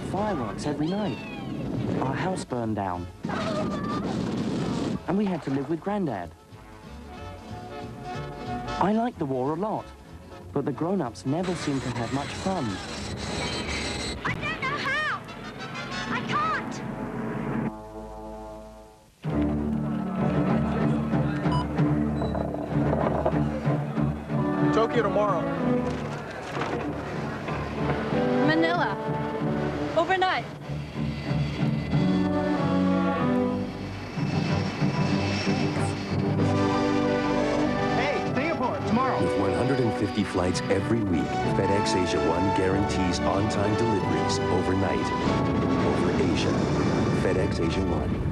fireworks every night. Our house burned down. And we had to live with Grandad. I like the war a lot, but the grown-ups never seem to have much fun. I don't know how! I can't! Tokyo tomorrow. Manila. Overnight. Hey, Singapore, tomorrow. With 150 flights every week, FedEx Asia One guarantees on-time deliveries overnight. Over Asia. FedEx Asia One.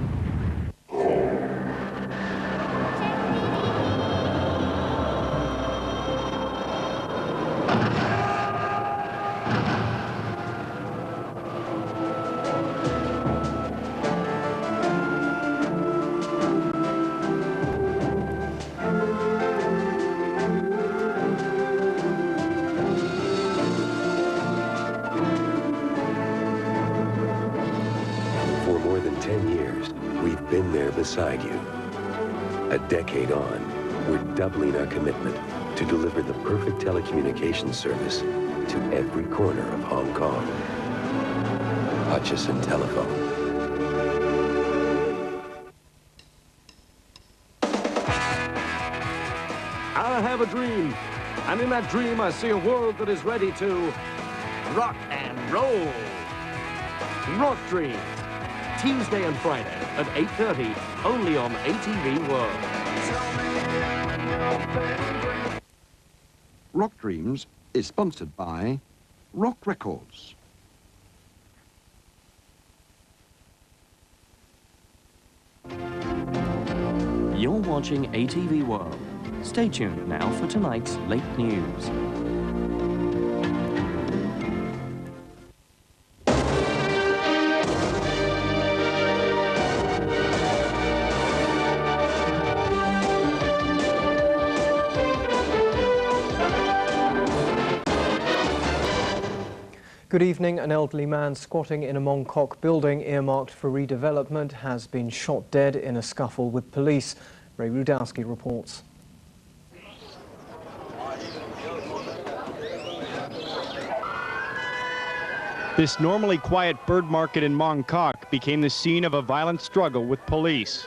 For more than 10 years, we've been there beside you. A decade on, we're doubling our commitment to deliver the perfect telecommunications service to every corner of Hong Kong. Hutchison Telephone. I have a dream, and in that dream I see a world that is ready to rock and roll. Rock Dream, Tuesday and Friday at 8:30, only on ATV World. Rock Dreams is sponsored by Rock Records. You're watching ATV World. Stay tuned now for tonight's late news. Good evening. An elderly man squatting in a Mongkok building earmarked for redevelopment has been shot dead in a scuffle with police. Ray Rudowski reports. This normally quiet bird market in Mongkok became the scene of a violent struggle with police.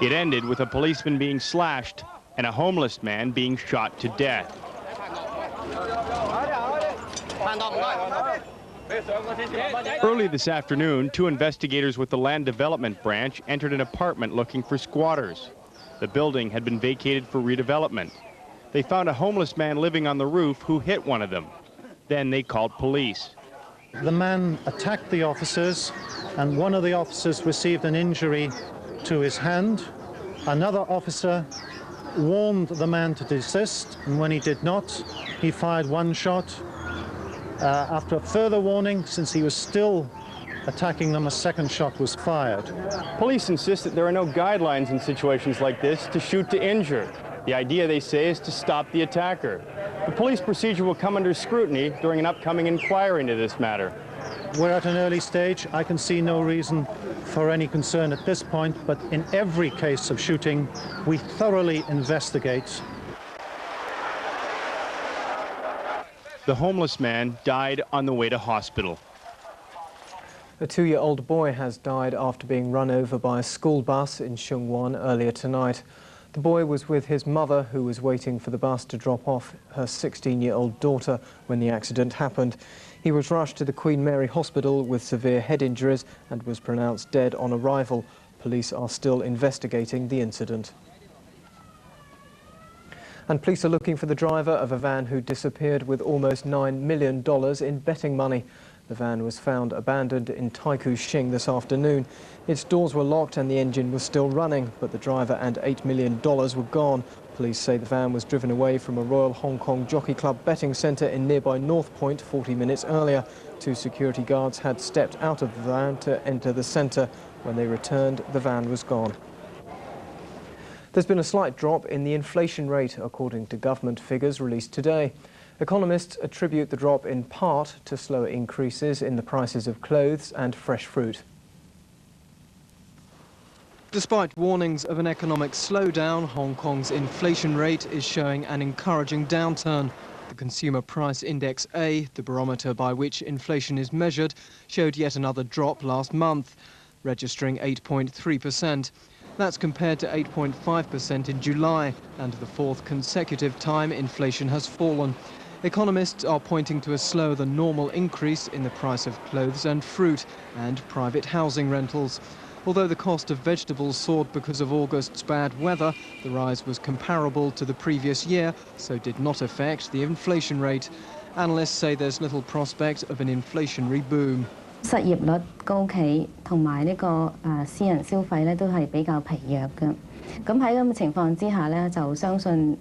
It ended with a policeman being slashed and a homeless man being shot to death. Early this afternoon, two investigators with the Land Development Branch entered an apartment looking for squatters. The building had been vacated for redevelopment. They found a homeless man living on the roof who hit one of them. Then they called police. The man attacked the officers, and one of the officers received an injury to his hand. Another officer warned the man to desist, and when he did not, he fired one shot. After a further warning, since he was still attacking them, a second shot was fired. Police insist that there are no guidelines in situations like this to shoot to injure. The idea, they say, is to stop the attacker. The police procedure will come under scrutiny during an upcoming inquiry into this matter. We're at an early stage. I can see no reason for any concern at this point, but in every case of shooting, we thoroughly investigate. The homeless man died on the way to hospital. A 2-year-old boy has died after being run over by a school bus in Sheung-wan earlier tonight. The boy was with his mother, who was waiting for the bus to drop off her 16-year-old daughter when the accident happened. He was rushed to the Queen Mary Hospital with severe head injuries and was pronounced dead on arrival. Police are still investigating the incident. And police are looking for the driver of a van who disappeared with almost $9 million in betting money. The van was found abandoned in Taikoo Shing this afternoon. Its doors were locked and the engine was still running, but the driver and $8 million were gone. Police say the van was driven away from a Royal Hong Kong Jockey Club betting centre in nearby North Point 40 minutes earlier. 2 security guards had stepped out of the van to enter the centre. When they returned, the van was gone. There's been a slight drop in the inflation rate, according to government figures released today. Economists attribute the drop in part to slower increases in the prices of clothes and fresh fruit. Despite warnings of an economic slowdown, Hong Kong's inflation rate is showing an encouraging downturn. The Consumer Price Index A, the barometer by which inflation is measured, showed yet another drop last month, registering 8.3%. That's compared to 8.5% in July, and the fourth consecutive time inflation has fallen. Economists are pointing to a slower than normal increase in the price of clothes and fruit and private housing rentals. Although the cost of vegetables soared because of August's bad weather, the rise was comparable to the previous year, so did not affect the inflation rate. Analysts say there's little prospect of an inflationary boom. 失業率高企，同埋呢個私人消費咧都係比較疲弱嘅。咁喺咁嘅情況之下咧，就相信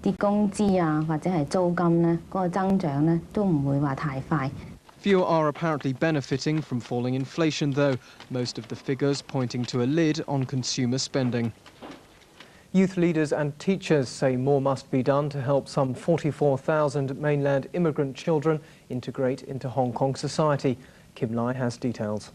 啲工資啊或者係租金咧嗰個增長咧都唔會話太快。 Few are apparently benefiting from falling inflation, though, most of the figures pointing to a lid on consumer spending. Youth leaders and teachers say more must be done to help some 44,000 mainland immigrant children integrate into Hong Kong society. Kim Lai has details.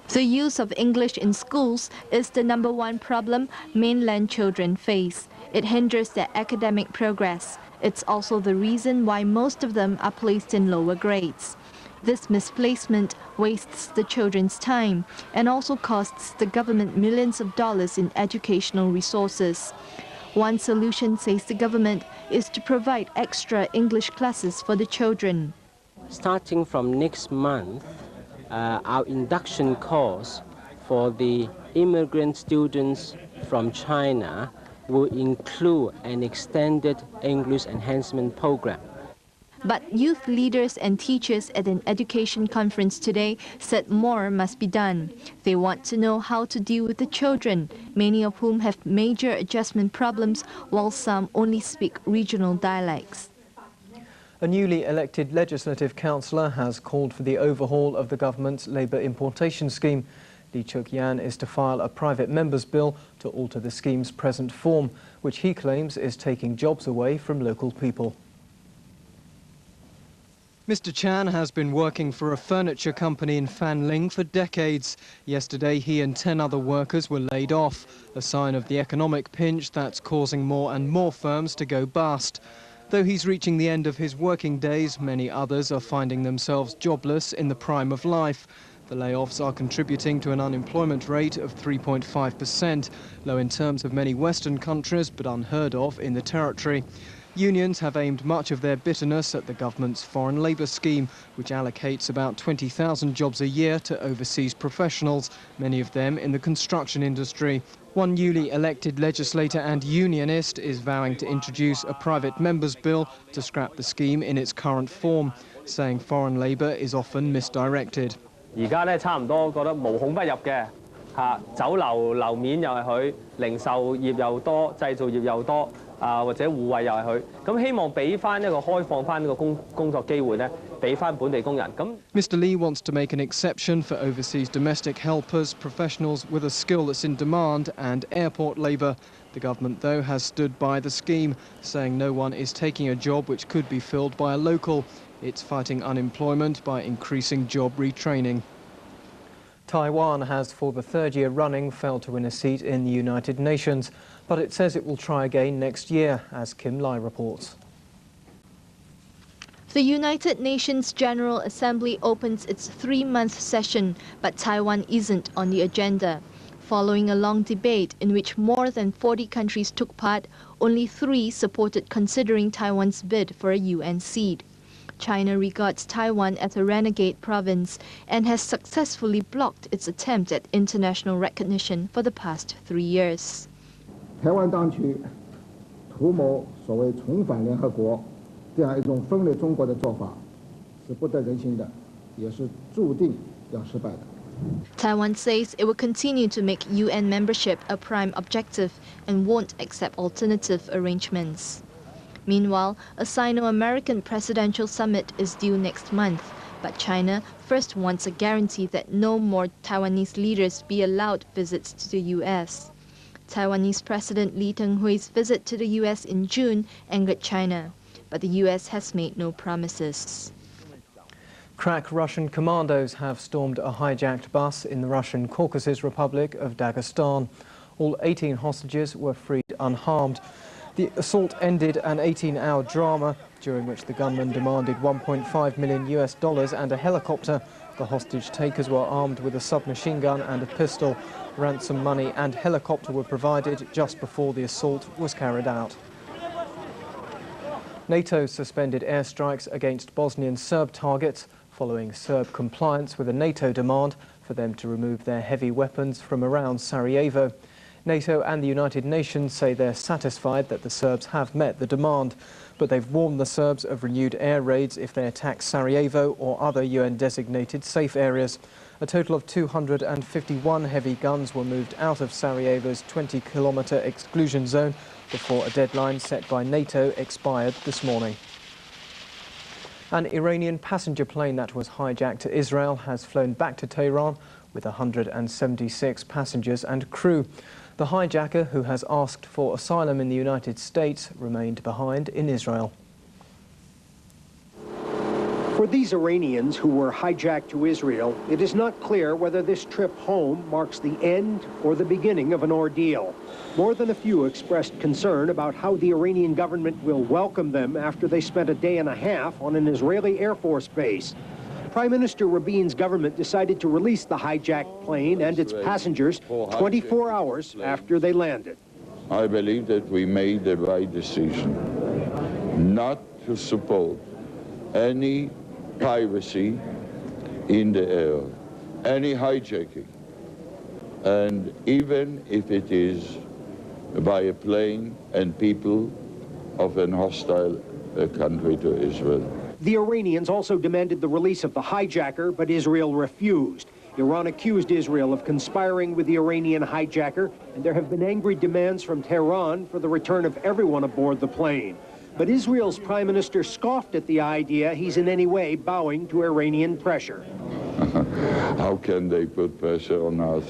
The use of English in schools is the #1 problem mainland children face. It hinders their academic progress. It's also the reason why most of them are placed in lower grades. This misplacement wastes the children's time and also costs the government millions of dollars in educational resources. One solution, says the government, is to provide extra English classes for the children. Starting from next month, our induction course for the immigrant students from China will include an extended English enhancement program. But youth leaders and teachers at an education conference today said more must be done. They want to know how to deal with the children, many of whom have major adjustment problems, while some only speak regional dialects. A newly elected legislative councillor has called for the overhaul of the government's labour importation scheme. Lee Chuk-yan is to file a private member's bill to alter the scheme's present form, which he claims is taking jobs away from local people. Mr. Chan has been working for a furniture company in Fanling for decades. Yesterday, he and 10 other workers were laid off, a sign of the economic pinch that's causing more and more firms to go bust. Though he's reaching the end of his working days, many others are finding themselves jobless in the prime of life. The layoffs are contributing to an unemployment rate of 3.5%, low in terms of many Western countries, but unheard of in the territory. Unions have aimed much of their bitterness at the government's foreign labour scheme, which allocates about 20,000 jobs a year to overseas professionals, many of them in the construction industry. One newly elected legislator and unionist is vowing to introduce a private member's bill to scrap the scheme in its current form, saying foreign labour is often misdirected. 而家咧差唔多覺得無孔不入嘅嚇，酒樓樓面又係佢，零售業又多，製造業又多，或者護衛又係佢。咁希望俾翻一個開放翻呢個工作機會咧，俾翻本地工人。咁 Mr. Lee wants to make an exception for overseas domestic helpers, professionals with a skill that's in demand, and airport labour. The government, though, has stood by the scheme, saying no one is taking a job which could be filled by a local. It's fighting unemployment by increasing job retraining. Taiwan has, for the third year running, failed to win a seat in the United Nations, but it says it will try again next year, as Kim Lai reports. The United Nations General Assembly opens its 3-month session, but Taiwan isn't on the agenda. Following a long debate in which more than 40 countries took part, only 3 supported considering Taiwan's bid for a UN seat. China regards Taiwan as a renegade province and has successfully blocked its attempt at international recognition for the past 3 years. 台湾当局图谋所谓重返联合国这样一种分裂中国的做法是不得人心的，也是注定要失败的。 Taiwan says it will continue to make UN membership a prime objective and won't accept alternative arrangements. Meanwhile, a Sino-American presidential summit is due next month, but China first wants a guarantee that no more Taiwanese leaders be allowed visits to the US. Taiwanese President Lee Teng-hui's visit to the U.S. in June angered China, but the U.S. has made no promises. Crack Russian commandos have stormed a hijacked bus in the Russian Caucasus Republic of Dagestan. All 18 hostages were freed unharmed. The assault ended an 18-hour drama during which the gunmen demanded $1.5 million and a helicopter. The hostage takers were armed with a submachine gun and a pistol. Ransom money and helicopter were provided just before the assault was carried out. NATO suspended airstrikes against Bosnian Serb targets following Serb compliance with a NATO demand for them to remove their heavy weapons from around Sarajevo. NATO and the United Nations say they're satisfied that the Serbs have met the demand, but they've warned the Serbs of renewed air raids if they attack Sarajevo or other UN-designated safe areas. A total of 251 heavy guns were moved out of Sarajevo's 20-kilometre exclusion zone before a deadline set by NATO expired this morning. An Iranian passenger plane that was hijacked to Israel has flown back to Tehran with 176 passengers and crew. The hijacker, who has asked for asylum in the United States, remained behind in Israel. For these Iranians who were hijacked to Israel, it is not clear whether this trip home marks the end or the beginning of an ordeal. More than a few expressed concern about how the Iranian government will welcome them after they spent a day and a half on an Israeli Air Force base. Prime Minister Rabin's government decided to release the hijacked plane and its passengers 24 hours after they landed. I believe that we made the right decision not to support any piracy in the air, any hijacking, and even if it is by a plane and people of an hostile country to Israel. The Iranians also demanded the release of the hijacker, but Israel refused. Iran accused Israel of conspiring with the Iranian hijacker, and there have been angry demands from Tehran for the return of everyone aboard the plane. But Israel's prime minister scoffed at the idea he's in any way bowing to Iranian pressure. How can they put pressure on us?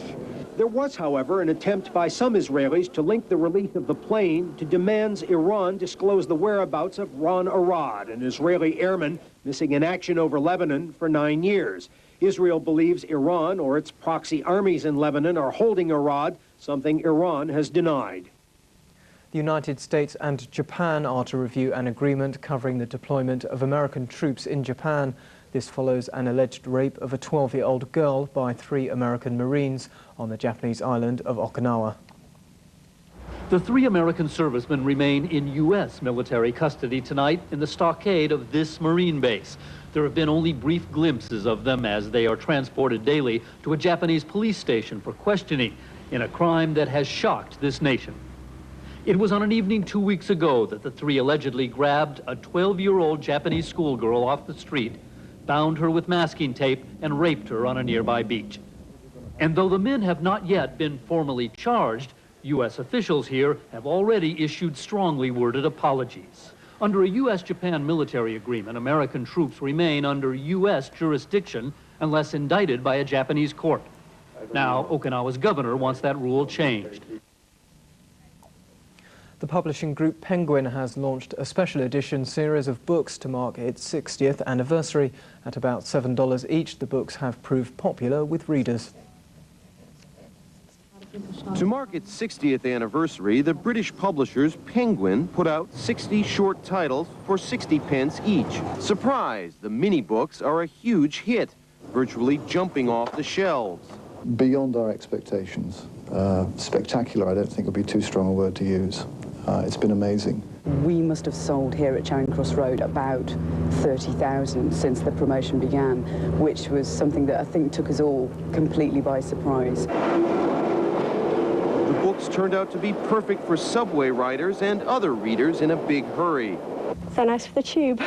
There was, however, an attempt by some Israelis to link the release of the plane to demands Iran disclose the whereabouts of Ron Arad, an Israeli airman missing in action over Lebanon for 9 years. Israel believes Iran or its proxy armies in Lebanon are holding Arad, something Iran has denied. The United States and Japan are to review an agreement covering the deployment of American troops in Japan. This follows an alleged rape of a 12-year-old girl by 3 American Marines on the Japanese island of Okinawa. The 3 American servicemen remain in U.S. military custody tonight in the stockade of this Marine base. There have been only brief glimpses of them as they are transported daily to a Japanese police station for questioning in a crime that has shocked this nation. It was on an evening 2 weeks ago that the 3 allegedly grabbed a 12-year-old Japanese schoolgirl off the street, bound her with masking tape, and raped her on a nearby beach. And though the men have not yet been formally charged, U.S. officials here have already issued strongly worded apologies. Under a U.S.-Japan military agreement, American troops remain under U.S. jurisdiction unless indicted by a Japanese court. Now, Okinawa's governor wants that rule changed. The publishing group Penguin has launched a special edition series of books to mark its 60th anniversary. At about $7 each, the books have proved popular with readers. To mark its 60th anniversary, the British publishers Penguin put out 60 short titles for 60 pence each. Surprise, the mini books are a huge hit, virtually jumping off the shelves. Beyond our expectations. Spectacular, I don't think would be too strong a word to use. It's been amazing. We must have sold here at Charing Cross Road about 30,000 since the promotion began, which was something that I think took us all completely by surprise. The books turned out to be perfect for subway riders and other readers in a big hurry. So nice for the tube.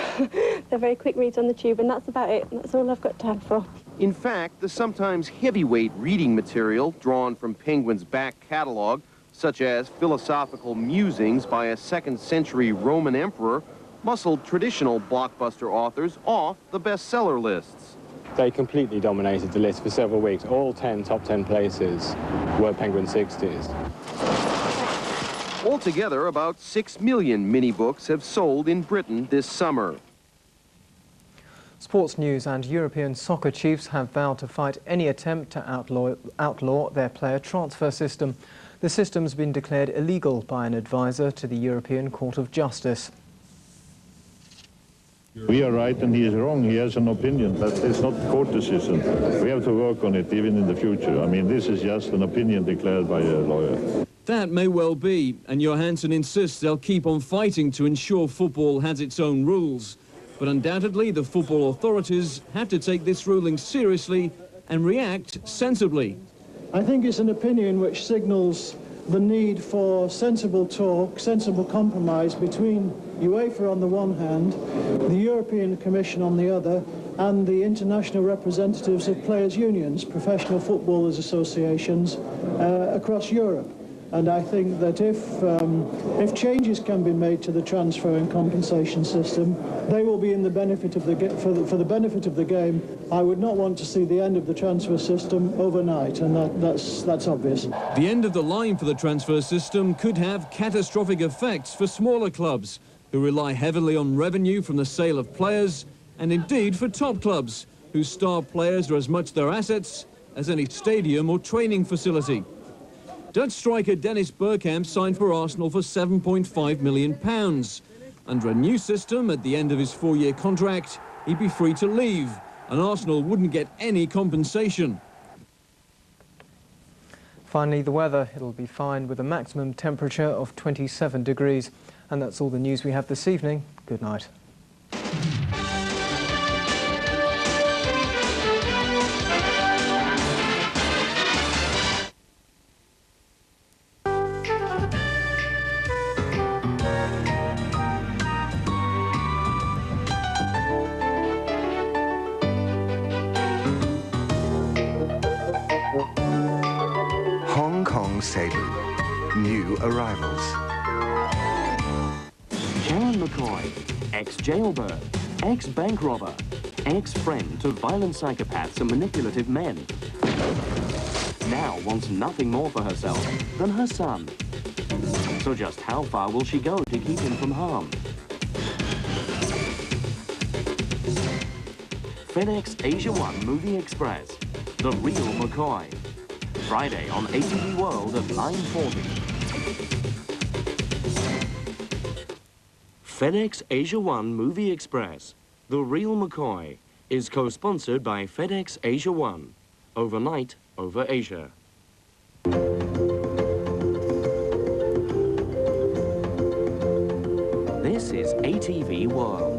They're very quick reads on the tube, and that's about it. That's all I've got time for. In fact, the sometimes heavyweight reading material drawn from Penguin's back catalog, such as philosophical musings by a 2nd century Roman emperor, muscled traditional blockbuster authors off the bestseller lists. They completely dominated the list for several weeks. All 10 top 10 places were Penguin 60s. Altogether, about 6 million mini books have sold in Britain this summer. Sports news: and European soccer chiefs have vowed to fight any attempt to outlaw their player transfer system. The system has been declared illegal by an advisor to the European Court of Justice. We are right and he is wrong. He has an opinion, but it's not court decision. We have to work on it even in the future. I mean, this is just an opinion declared by a lawyer. That may well be, and Johansson insists they'll keep on fighting to ensure football has its own rules. But undoubtedly, the football authorities have to take this ruling seriously and react sensibly. I think it's an opinion which signals the need for sensible talk, sensible compromise between UEFA on the one hand, the European Commission on the other, and the international representatives of players' unions, professional footballers' associations across Europe. And I think that if changes can be made to the transfer and compensation system, they will be in the benefit of for the benefit of the game. I would not want to see the end of the transfer system overnight, and that's obvious. The end of the line for the transfer system could have catastrophic effects for smaller clubs who rely heavily on revenue from the sale of players, and indeed for top clubs whose star players are as much their assets as any stadium or training facility. Dutch striker Dennis Bergkamp signed for Arsenal for £7.5 million. Under a new system, at the end of his 4-year contract, he'd be free to leave, and Arsenal wouldn't get any compensation. Finally, the weather. It'll be fine with a maximum temperature of 27 degrees. And that's all the news we have this evening. Good night. Hong Kong Cebu, new arrivals. Sharon McCoy, ex-jailbird, ex-bank robber, ex-friend to violent psychopaths and manipulative men. Now wants nothing more for herself than her son. So just how far will she go to keep him from harm? FedEx Asia 1 Movie Express, The Real McCoy. Friday on ATV World at 9:40. FedEx Asia 1 Movie Express, The Real McCoy, is co-sponsored by FedEx Asia 1. Overnight over Asia. This is ATV World.